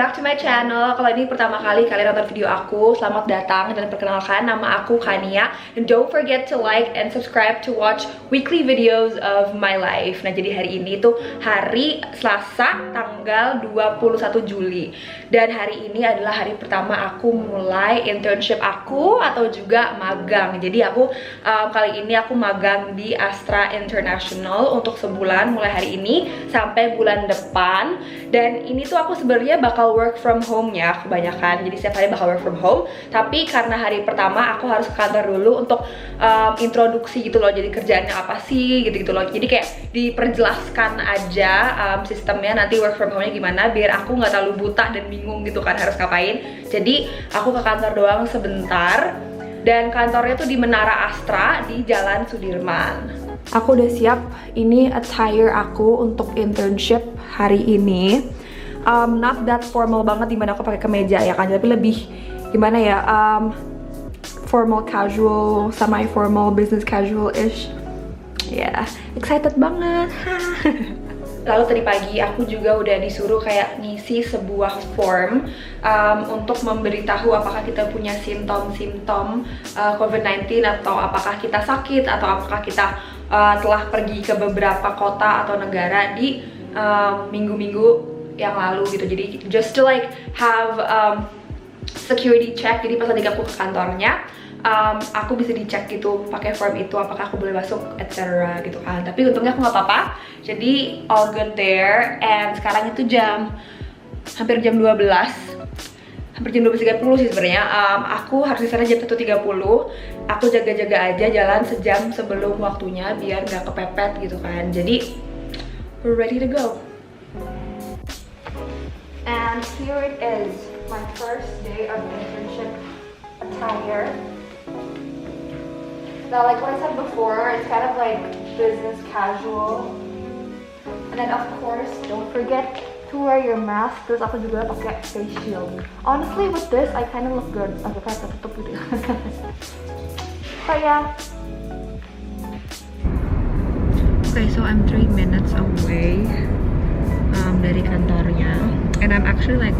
back to my channel. Kalau ini pertama kali kalian nonton video aku, selamat datang dan perkenalkan, nama aku Kania. And don't forget to like and subscribe to watch weekly videos of my life. Nah, jadi hari ini tuh hari Selasa tanggal 21 Juli. Dan hari ini adalah hari pertama aku mulai internship aku atau juga magang. Jadi aku kali ini aku magang di Astra International untuk sebulan mulai hari ini sampai bulan depan. Dan ini tuh aku sebenarnya bakal work from home ya kebanyakan, jadi setiap hari bakal work from home. Tapi karena hari pertama aku harus ke kantor dulu untuk introduksi gitu loh, jadi kerjaannya apa sih gitu-gitu loh. Jadi kayak diperjelaskan aja sistemnya nanti work from home-nya gimana, biar aku nggak terlalu buta dan bingung gitu kan harus ngapain. Jadi aku ke kantor doang sebentar, dan kantornya tuh di Menara Astra di Jalan Sudirman. Aku udah siap, ini attire aku untuk internship hari ini. Not that formal banget dimana aku pakai kemeja ya kan, tapi lebih gimana ya, formal casual, semi formal, business casual ish. Ya, excited banget. Lalu tadi pagi aku juga udah disuruh kayak ngisi sebuah form untuk memberitahu apakah kita punya simptom-simptom COVID-19 atau apakah kita sakit atau apakah kita telah pergi ke beberapa kota atau negara di minggu-minggu yang lalu gitu. Jadi just to like have security check. Jadi pas tadi aku ke kantornya, aku bisa dicek gitu pakai form itu apakah aku boleh masuk etc gitu kan. Tapi untungnya aku nggak apa-apa, jadi all good there. And sekarang itu hampir jam 12, hampir jam 12.30 sih sebenarnya. Aku harus di sana jam 1.30. Aku jaga-jaga aja jalan sejam sebelum waktunya biar nggak kepepet gitu kan. Jadi we're ready to go. And here it is, my first day of internship attire. Now, like what I said before, it's kind of like business casual. And then of course, don't forget to wear your mask. Terus aku juga pakai face shield. Honestly, with this, I kind of look good. Aku kayak tertutup gitu. But yeah. Okay, so I'm 3 minutes away dari kantornya. And I'm actually like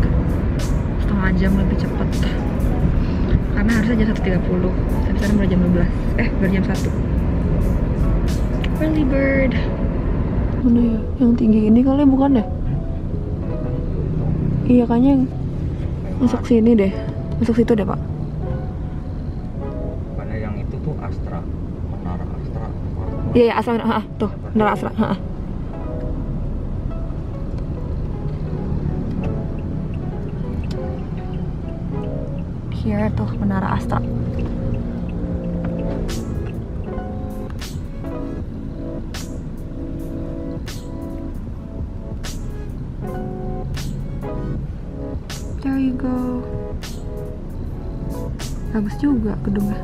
setengah jam lebih cepet karena harusnya jam 1.30, tapi sekarang baru jam 12, baru jam 1. Early bird. Mana ya? Yang tinggi ini kali bukan deh? Iya kayaknya yang masuk sini deh, masuk situ deh pak. Karena yang itu tuh Astra, Menara Astra. Iya Astra, tuh Menara Astra. Here tuh Menara Astra. There you go. Bagus juga gedungnya.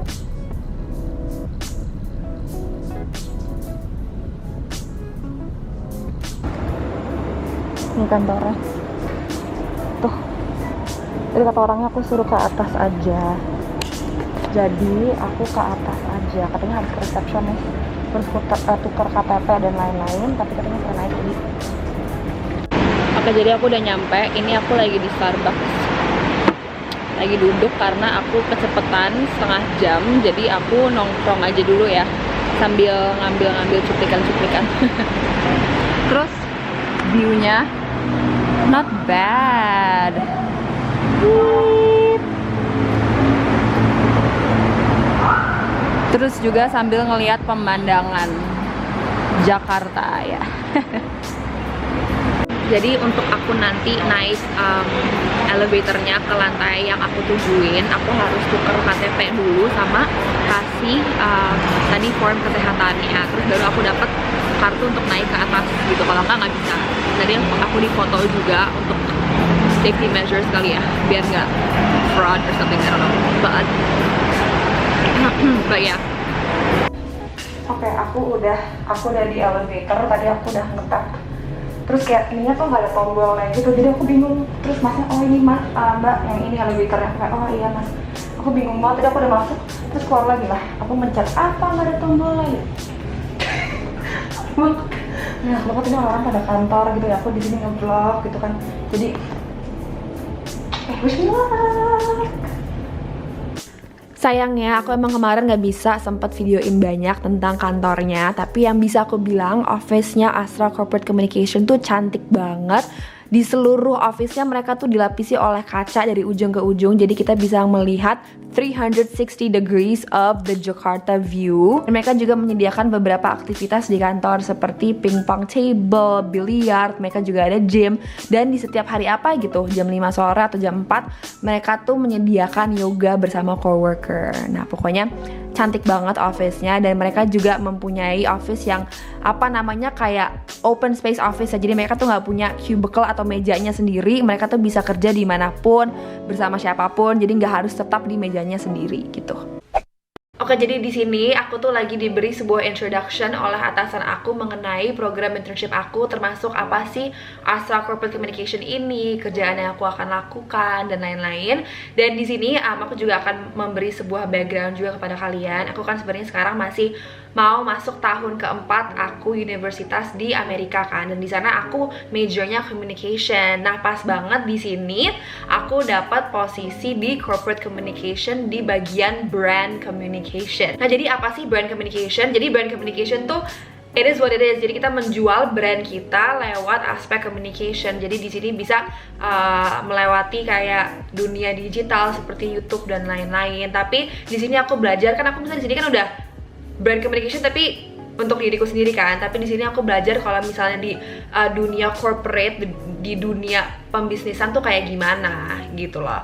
Ini kantornya. Tuh. Jadi kata orangnya aku suruh ke atas aja. Jadi aku ke atas aja. Katanya harus ke resepsionis, terus tukar KTP dan lain-lain. Tapi katanya bisa naik jadi. Oke, jadi aku udah nyampe. Ini aku lagi di Starbucks. Lagi duduk karena aku kecepatan setengah jam. Jadi aku nongkrong aja dulu ya, sambil ngambil cuplikan-cuplikan. Terus view-nya not bad. Terus juga sambil ngelihat pemandangan Jakarta ya. Jadi untuk aku nanti naik elevatornya ke lantai yang aku tujuin, aku harus tukar KTP dulu sama kasih tadi form kesehatannya. Terus baru aku dapat kartu untuk naik ke atas gitu. Kalau nggak bisa. Tadi aku difoto juga untuk safety measures kali ya, biar nggak fraud or something, I don't know. But yeah. Oke, aku udah di elevator. Tadi aku udah ngetap. Terus kayak ininya tuh nggak ada tombolnya gitu, jadi aku bingung. Terus masnya, oh ini mas, mbak, yang ini elevatornya. Kayak, oh iya mas. Aku bingung banget. Tadi aku udah masuk, terus keluar lagi lah. Aku mencet apa nggak ada tombol lagi. Nah, pokoknya ini orang-orang pada kantor gitu ya. Aku di sini nge-vlog gitu kan. Jadi wish me luck. Sayangnya aku emang kemarin gak bisa sempat videoin banyak tentang kantornya, tapi yang bisa aku bilang office-nya Astra Corporate Communication tuh cantik banget. Di seluruh office-nya mereka tuh dilapisi oleh kaca dari ujung ke ujung, jadi kita bisa melihat 360 degrees of the Jakarta view. Dan mereka juga menyediakan beberapa aktivitas di kantor seperti pingpong table, biliar, mereka juga ada gym. Dan di setiap hari apa gitu, jam 5 sore atau jam 4, mereka tuh menyediakan yoga bersama coworker. Nah pokoknya cantik banget office-nya, dan mereka juga mempunyai office yang kayak open space office. Jadi mereka tuh nggak punya cubicle atau mejanya sendiri, mereka tuh bisa kerja dimanapun bersama siapapun, jadi nggak harus tetap di mejanya sendiri gitu. Oke, jadi di sini aku tuh lagi diberi sebuah introduction oleh atasan aku mengenai program internship aku, termasuk apa sih Astra Corporate Communication ini, kerjaan yang aku akan lakukan, dan lain-lain. Dan di sini aku juga akan memberi sebuah background juga kepada kalian. Aku kan sebenarnya sekarang masih mau masuk tahun keempat aku universitas di Amerika kan, dan di sana aku majornya communication. Nah pas banget di sini aku dapat posisi di corporate communication di bagian brand communication. Nah jadi apa sih brand communication? Jadi brand communication tuh it is what it is. Jadi kita menjual brand kita lewat aspek communication. Jadi di sini bisa melewati kayak dunia digital seperti YouTube dan lain-lain. Tapi di sini aku belajar, kan aku misalnya di sini kan udah brand communication tapi untuk diriku sendiri kan. Tapi di sini aku belajar kalau misalnya di dunia corporate, di dunia pembisnisan tuh kayak gimana gitu loh.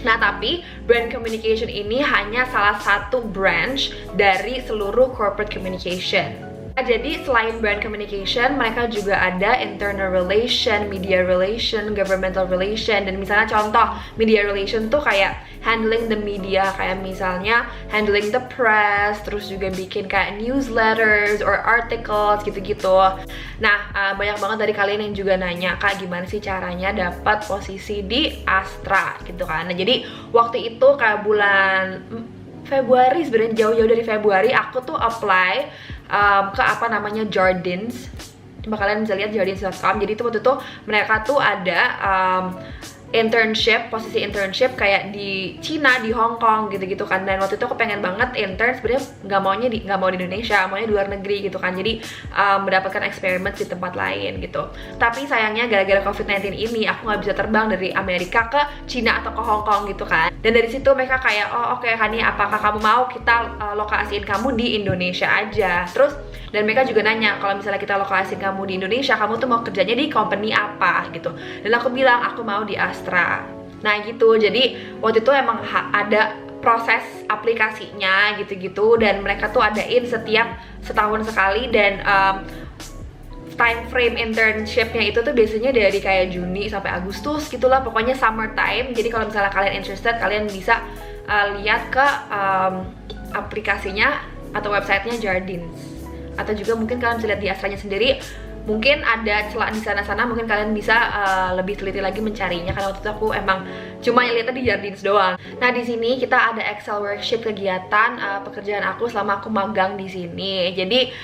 Nah tapi brand communication ini hanya salah satu branch dari seluruh corporate communication. Nah, jadi selain brand communication, mereka juga ada internal relation, media relation, governmental relation. Dan misalnya contoh media relation tuh kayak handling the media, kayak misalnya handling the press, terus juga bikin kayak newsletters or articles gitu-gitu. Nah banyak banget dari kalian yang juga nanya, Kak gimana sih caranya dapat posisi di Astra gitu kan. Nah jadi waktu itu kayak bulan Februari, sebenarnya jauh-jauh dari Februari aku tuh apply ke Jardins. Coba kalian bisa lihat jardins.com. Jadi itu waktu itu mereka tuh ada internship, posisi internship kayak di Cina, di Hong Kong gitu-gitu kan. Dan waktu itu aku pengen banget intern, sebenarnya nggak mau di Indonesia, maunya di luar negeri gitu kan. Jadi mendapatkan eksperimen di tempat lain gitu. Tapi sayangnya gara-gara COVID-19 ini aku nggak bisa terbang dari Amerika ke Cina atau ke Hong Kong gitu kan. Dan dari situ mereka kayak, oh oke Kani, apakah kamu mau kita lokasiin kamu di Indonesia aja. Terus dan mereka juga nanya, kalau misalnya kita lokasiin kamu di Indonesia, kamu tuh mau kerjanya di company apa gitu. Dan aku bilang aku mau di Astra. Nah gitu, jadi waktu itu emang ada proses aplikasinya gitu-gitu, dan mereka tuh adain setiap setahun sekali. Dan time frame internshipnya itu tuh biasanya dari kayak Juni sampai Agustus gitulah, pokoknya summer time. Jadi kalau misalnya kalian interested, kalian bisa lihat ke aplikasinya atau websitenya Jardins, atau juga mungkin kalian bisa lihat di Astranya sendiri. Mungkin ada celah di sana-sana, mungkin kalian bisa lebih teliti lagi mencarinya, karena waktu itu aku emang cuma lihatnya di Jardins doang. Nah di sini kita ada Excel worksheet kegiatan pekerjaan aku selama aku magang di sini. Jadi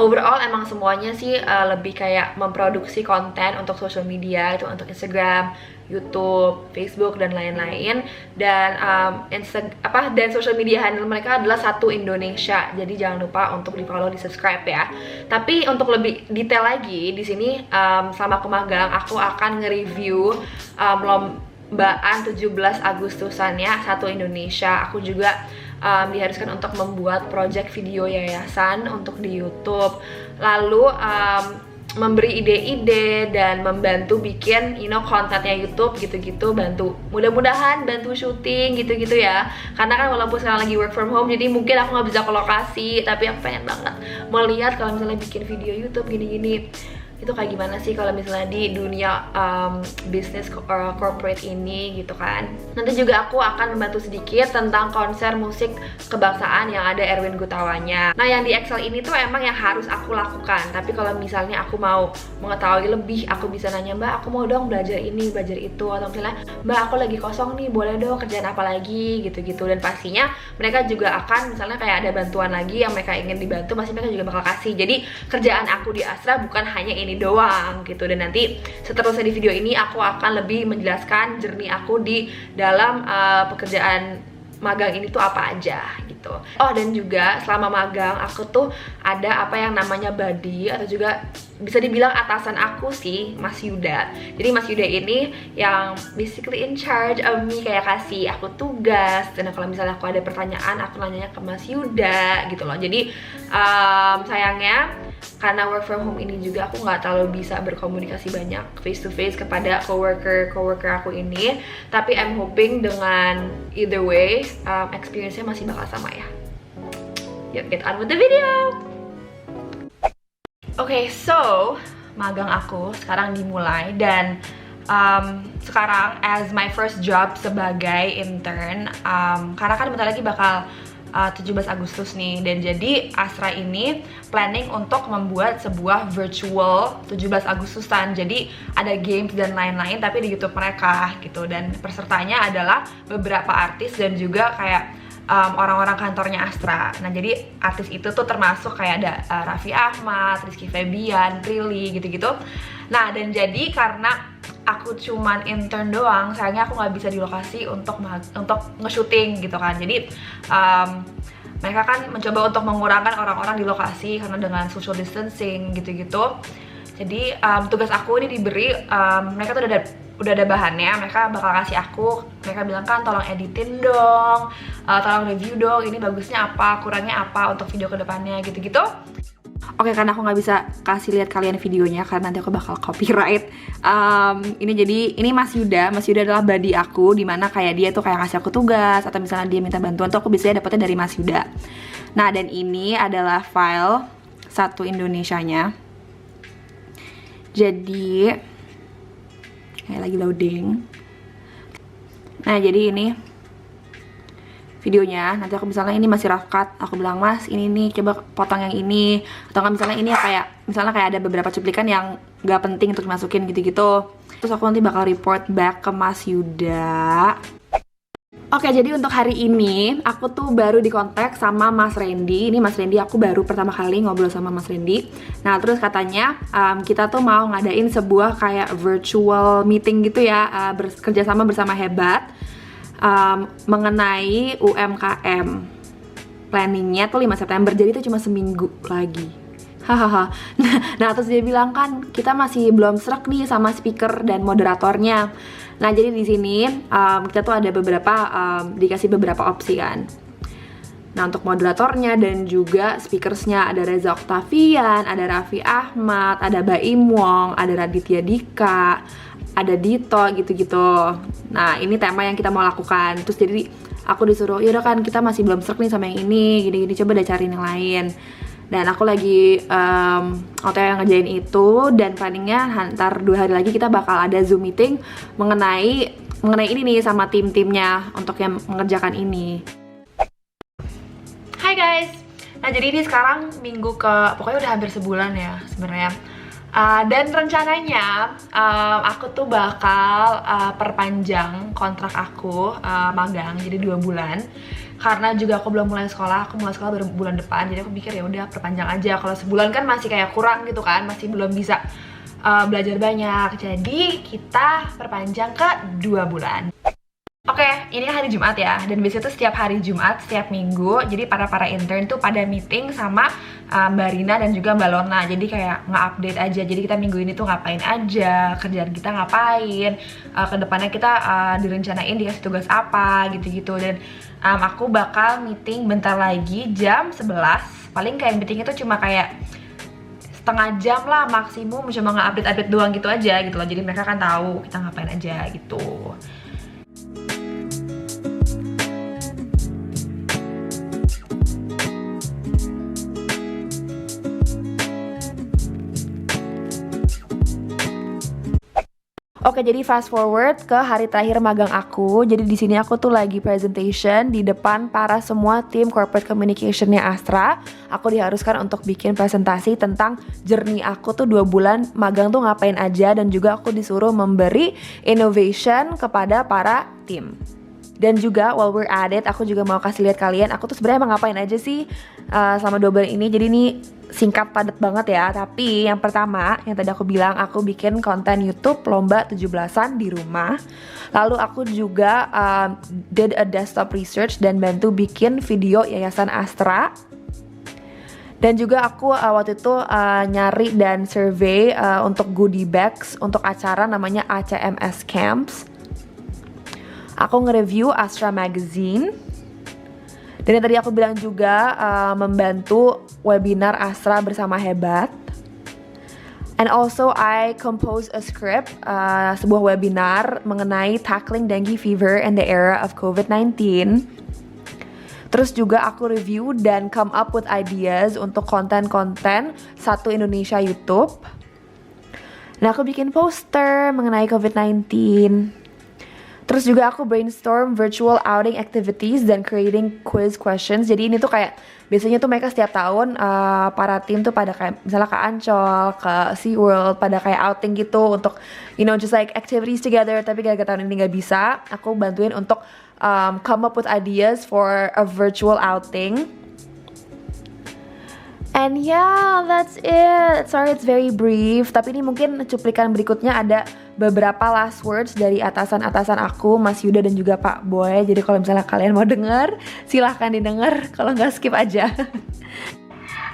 overall emang semuanya sih lebih kayak memproduksi konten untuk social media, itu untuk Instagram, YouTube, Facebook dan lain-lain. Dan dan social media handle mereka adalah satu Indonesia. Jadi jangan lupa untuk di-follow, di-subscribe ya. Tapi untuk lebih detail lagi di sini selama aku magang, aku akan nge-review lombaan 17 Agustusannya satu Indonesia. Aku juga diharuskan untuk membuat project video yayasan untuk di YouTube. Lalu memberi ide-ide dan membantu bikin kontennya YouTube gitu-gitu, mudah-mudahan bantu syuting gitu-gitu ya. Karena kan walaupun sekarang lagi work from home, jadi mungkin aku nggak bisa ke lokasi, tapi aku pengen banget mau lihat kalau misalnya bikin video YouTube gini-gini itu kayak gimana sih kalau misalnya di dunia bisnis corporate ini gitu kan. Nanti juga aku akan membantu sedikit tentang konser musik kebangsaan yang ada Erwin Gutawanya. Nah yang di Excel ini tuh emang yang harus aku lakukan, tapi kalau misalnya aku mau mengetahui lebih, aku bisa nanya, Mbak aku mau dong belajar ini, belajar itu, atau misalnya Mbak aku lagi kosong nih, boleh dong kerjaan apa lagi gitu-gitu. Dan pastinya mereka juga akan misalnya kayak ada bantuan lagi yang mereka ingin dibantu, pasti mereka juga bakal kasih. Jadi kerjaan aku di Astra bukan hanya ini ini doang gitu. Dan nanti seterusnya di video ini aku akan lebih menjelaskan journey aku di dalam pekerjaan magang ini tuh apa aja gitu. Oh, dan juga selama magang aku tuh ada apa yang namanya buddy, atau juga bisa dibilang atasan aku sih, Mas Yuda. Jadi Mas Yuda ini yang basically in charge of me, kayak kasih aku tugas. Dan kalau misalnya aku ada pertanyaan, aku nanyanya ke Mas Yuda gitu loh. Jadi sayangnya karena work from home ini juga aku nggak terlalu bisa berkomunikasi banyak face to face kepada coworker aku ini. Tapi I'm hoping dengan either way experience-nya masih bakal sama ya. Yuk get on with the video. Oke, so magang aku sekarang dimulai, dan sekarang as my first job sebagai intern, karena kan bentar lagi bakal 17 Agustus nih, dan jadi Astra ini planning untuk membuat sebuah virtual 17 Agustusan. Jadi ada games dan lain-lain tapi di YouTube mereka gitu, dan pesertanya adalah beberapa artis dan juga kayak orang-orang kantornya Astra. Nah, jadi artis itu tuh termasuk kayak ada Raffi Ahmad, Rizky Febian, Prilly gitu-gitu. Nah, dan jadi karena aku cuman intern doang, sayangnya aku nggak bisa di lokasi untuk nge-shooting gitu kan. Jadi mereka kan mencoba untuk mengurangkan orang-orang di lokasi karena dengan social distancing gitu-gitu. Jadi tugas aku ini diberi, mereka tuh udah ada bahannya, mereka bakal kasih aku, mereka bilang kan tolong editin dong, tolong review dong, ini bagusnya apa, kurangnya apa untuk video kedepannya gitu-gitu. Oke, karena aku nggak bisa kasih lihat kalian videonya karena nanti aku bakal copyright. Ini Mas Yuda adalah buddy aku, dimana kayak dia tuh kayak kasih aku tugas atau misalnya dia minta bantuan tuh aku biasanya dapetnya dari Mas Yuda. Nah, dan ini adalah file satu Indonesianya. Jadi kayak lagi loading. Nah, jadi ini videonya. Nanti aku misalnya ini masih rough cut, aku bilang Mas ini nih coba potong yang ini, atau nggak misalnya ini ya kayak misalnya kayak ada beberapa cuplikan yang nggak penting untuk dimasukin gitu-gitu. Terus aku nanti bakal report back ke Mas Yuda. Oke, jadi untuk hari ini aku tuh baru dikontak sama Mas Randy. Ini Mas Randy, aku baru pertama kali ngobrol sama Mas Randy. Nah, terus katanya kita tuh mau ngadain sebuah kayak virtual meeting gitu ya, kerjasama bersama Hebat, mengenai UMKM. Planningnya tuh 5 September, jadi itu cuma seminggu lagi. Hahaha. Nah, terus dia bilang kan kita masih belum srek nih sama speaker dan moderatornya. Nah, jadi di sini kita tuh ada dikasih beberapa opsi kan. Nah, untuk moderatornya dan juga speakersnya ada Reza Octavian, ada Raffi Ahmad, ada Baim Wong, ada Raditya Dika, ada Dito gitu-gitu. Nah, ini tema yang kita mau lakukan. Terus jadi aku disuruh, yaudah kan kita masih belum srek nih sama yang ini, gini-gini, coba deh cariin yang lain. Dan aku lagi OTW ngerjain itu, dan planningnya antar 2 hari lagi kita bakal ada Zoom meeting mengenai ini nih sama tim-timnya untuk yang mengerjakan ini. Hai guys, nah jadi ini sekarang pokoknya udah hampir sebulan ya sebenarnya. Dan rencananya aku tuh bakal perpanjang kontrak aku magang jadi 2 bulan. Karena juga aku belum mulai sekolah, aku mulai sekolah baru bulan depan. Jadi aku pikir ya udah perpanjang aja. Kalau sebulan kan masih kayak kurang gitu kan, masih belum bisa belajar banyak. Jadi kita perpanjang ke 2 bulan. Oke, ini hari Jumat ya, dan biasanya tuh setiap hari Jumat, setiap minggu, jadi para intern tuh pada meeting sama Mbak Rina dan juga Mbak Lorna. Jadi kayak nge-update aja, jadi kita minggu ini tuh ngapain aja, kerjaan kita ngapain, kedepannya kita direncanain dikasih tugas apa, gitu-gitu. Dan aku bakal meeting bentar lagi jam 11, paling kayak meeting itu cuma kayak setengah jam lah maksimum, cuma nge-update doang gitu aja gitu loh. Jadi mereka kan tahu kita ngapain aja gitu. Oke, jadi fast forward ke hari terakhir magang aku. Jadi di sini aku tuh lagi presentation di depan para semua tim corporate communication-nya Astra. Aku diharuskan untuk bikin presentasi tentang journey aku tuh 2 bulan magang tuh ngapain aja, dan juga aku disuruh memberi innovation kepada para tim. Dan juga while we're at it, aku juga mau kasih lihat kalian aku tuh sebenarnya emang ngapain aja sih selama 2 bulan ini. Jadi ini singkat padat banget ya. Tapi yang pertama, yang tadi aku bilang, aku bikin konten YouTube lomba 17-an di rumah. Lalu aku juga did a desktop research dan bantu bikin video Yayasan Astra. Dan juga aku waktu itu nyari dan survey untuk goodie bags untuk acara namanya ACMS Camps. Aku nge-review Astra Magazine. Dan yang tadi aku bilang juga membantu webinar Astra bersama Hebat. And also I compose a script, sebuah webinar mengenai tackling dengue fever in the era of COVID-19. Terus juga aku review dan come up with ideas untuk konten-konten Satu Indonesia YouTube. Nah, aku bikin poster mengenai COVID-19. Terus juga aku brainstorm virtual outing activities dan creating quiz questions. Jadi ini tuh kayak biasanya tuh mereka setiap tahun para tim tuh pada kayak misalnya ke Ancol, ke SeaWorld, pada kayak outing gitu untuk just like activities together. Tapi gara-gara tahun ini nggak bisa, aku bantuin untuk come up with ideas for a virtual outing. And yeah, that's it. Sorry it's very brief, tapi ini mungkin cuplikan berikutnya ada beberapa last words dari atasan-atasan aku, Mas Yuda dan juga Pak Boy. Jadi kalau misalnya kalian mau denger, silahkan didengar. Kalau nggak skip aja.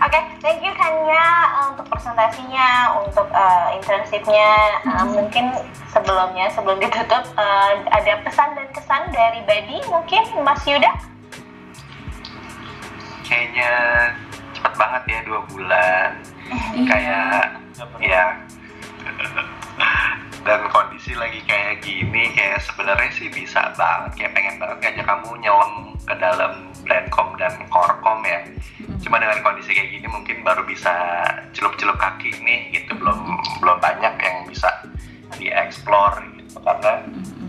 Oke, thank you Kania untuk presentasinya, untuk internshipnya. Mungkin sebelum ditutup ada pesan dan kesan dari Badi, mungkin Mas Yuda? Kayaknya cepet banget ya 2 bulan. Kayak ya. Dan kondisi lagi kayak gini, kayak sebenarnya sih bisa banget, kayak pengen banget ngajak kamu nyelam ke dalam Brandcom dan Korkom ya. Cuma dengan kondisi kayak gini mungkin baru bisa celup-celup kaki nih gitu, belum banyak yang bisa dieksplor gitu, karena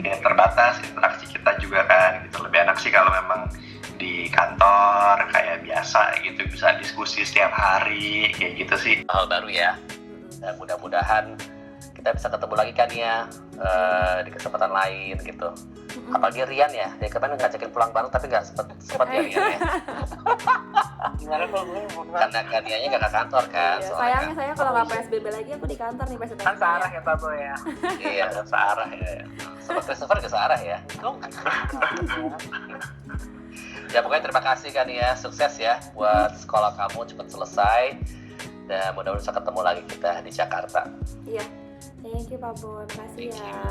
kayak terbatas interaksi kita juga kan gitu. Lebih enak sih kalau memang di kantor kayak biasa gitu, bisa diskusi setiap hari kayak gitu sih. Hal baru ya, dan mudah-mudahan kita bisa ketemu lagi kan ya di kesempatan lain gitu. Apalagi Rian ya, dia kemarin ngajakin pulang bareng tapi nggak sempat ya Rian ya. Gimana kalau gue Karena Kanianya nggak ke kantor kan. Iya, sayangnya saya kalau nggak PSBB lagi aku di kantor nih presentasinya. kan searah ya Pak Boy ya. Iya, searah ya. Sobat Christopher ke searah ya. Ya pokoknya terima kasih kan ya, sukses ya buat sekolah kamu cepat selesai dan mudah-mudahan bisa ketemu lagi kita di Jakarta. Iya, thank you Pak Boy, makasih ya.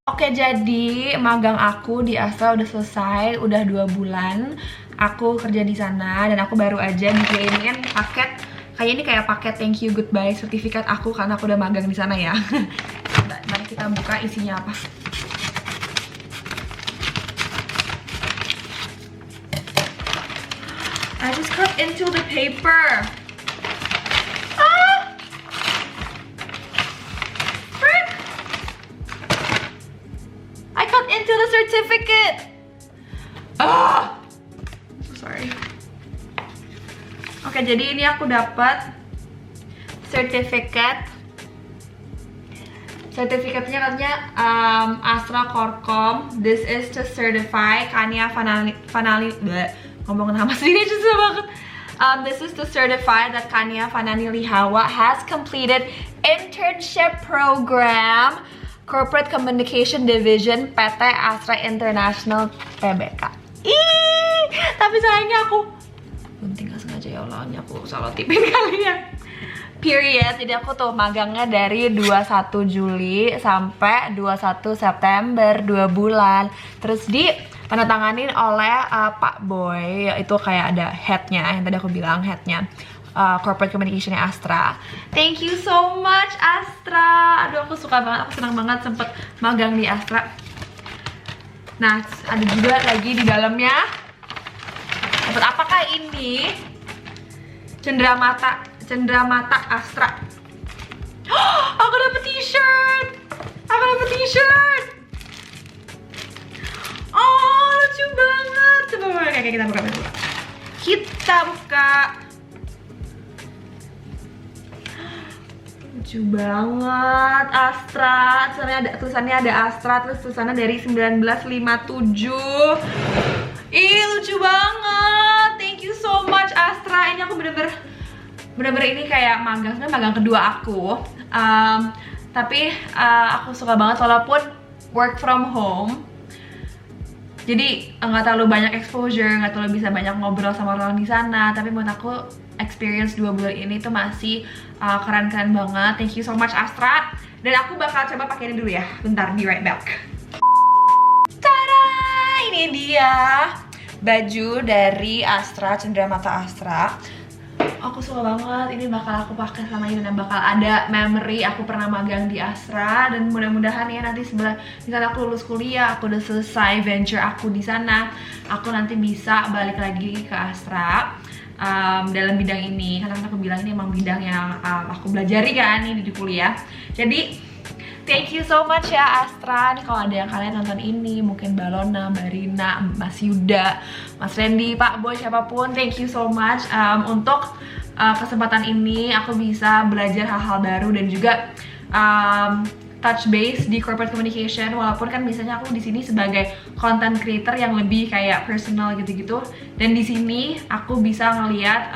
Oke, jadi magang aku di Astra udah selesai, udah 2 bulan. Aku kerja di sana dan aku baru aja dikirimin paket. Kayak ini kayak paket thank you goodbye sertifikat aku karena aku udah magang di sana ya. Mari kita buka isinya apa. I just cut into the paper. Into the certificate. So sorry. Oke, jadi ini aku dapat certificate. Sertifikatnya katanya Astra Korkom. This is to certify Kania Fanali. Ngomong nama sendiri susah banget. This is to certify that Kania Fanani Lihawa has completed internship program Corporate Communication Division PT Astra International Tbk. Tapi sayangnya aku gunting gak sengaja ya Allah, aku salah tipin kali ya. Period. Jadi aku tuh magangnya dari 21 Juli sampai 21 September, 2 bulan. Terus ditandatanganin oleh Pak Boy, itu kayak ada headnya, yang tadi aku bilang headnya. Corporate Communication Astra. Thank you so much Astra. Aduh, aku suka banget, aku senang banget sempet magang di Astra. Nah, ada juga lagi di dalamnya. Dapat apakah ini? Cenderamata Astra. Aku dapet t-shirt. Oh, lucu banget. Coba kayak kita buka dulu. Lucu banget, Astra. Tulisannya ada Astra, terus tulisannya dari 1957. Ih, lucu banget. Thank you so much, Astra. Ini aku bener-bener ini kayak magang, sebenarnya magang kedua aku. Tapi aku suka banget walaupun work from home. Jadi nggak terlalu banyak exposure, nggak terlalu bisa banyak ngobrol sama orang di sana. Tapi menurut aku experience 2 bulan ini tuh masih keren-keren banget. Thank you so much, Astra. Dan aku bakal coba pakai ini dulu ya. Bentar, be right back. Tada! Ini dia baju dari Astra, Cenderamata Astra. Aku suka banget, ini bakal aku pakai sama ini dan bakal ada memory aku pernah magang di Astra. Dan mudah-mudahan ya nanti misalnya aku lulus kuliah, aku udah selesai venture aku di sana, aku nanti bisa balik lagi ke Astra dalam bidang ini. Karena aku bilang ini emang bidang yang aku belajari kan ini di kuliah. Jadi thank you so much ya Astra. Nih kalau ada yang kalian nonton ini, mungkin Balona, Barina, Mas Yuda, Mas Randy, Pak Boy, siapapun, thank you so much untuk kesempatan ini. Aku bisa belajar hal-hal baru dan juga touch base di corporate communication. Walaupun kan biasanya aku di sini sebagai content creator yang lebih kayak personal gitu-gitu. Dan di sini aku bisa ngeliat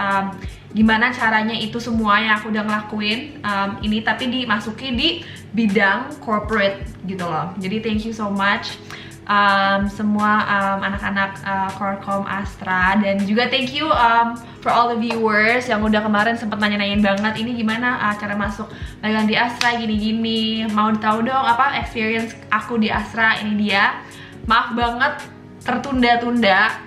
gimana caranya itu semua yang aku udah ngelakuin ini tapi dimasuki di bidang corporate gitu loh. Jadi thank you so much semua anak-anak Korkom Astra. Dan juga thank you for all the viewers yang udah kemarin sempat nanya-nanyain banget ini gimana cara masuk magang di Astra gini-gini. Mau tahu dong apa experience aku di Astra. Ini dia. Maaf banget tertunda-tunda.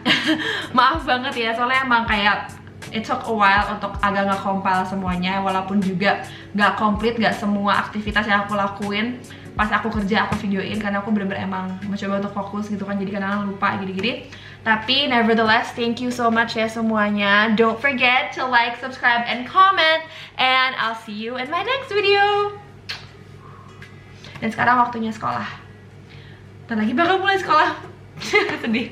Maaf banget ya soalnya emang kayak it took a while untuk agak nge-compile semuanya. Walaupun juga gak komplit, gak semua aktivitas yang aku lakuin pas aku kerja aku videoin, karena aku bener-bener emang mencoba untuk fokus gitu kan, jadi kadang lupa gini-gini. Tapi nevertheless, thank you so much ya semuanya. Don't forget to like, subscribe, and comment. And I'll see you in my next video. Dan sekarang waktunya sekolah. Ntar lagi bakal mulai sekolah. Sedih.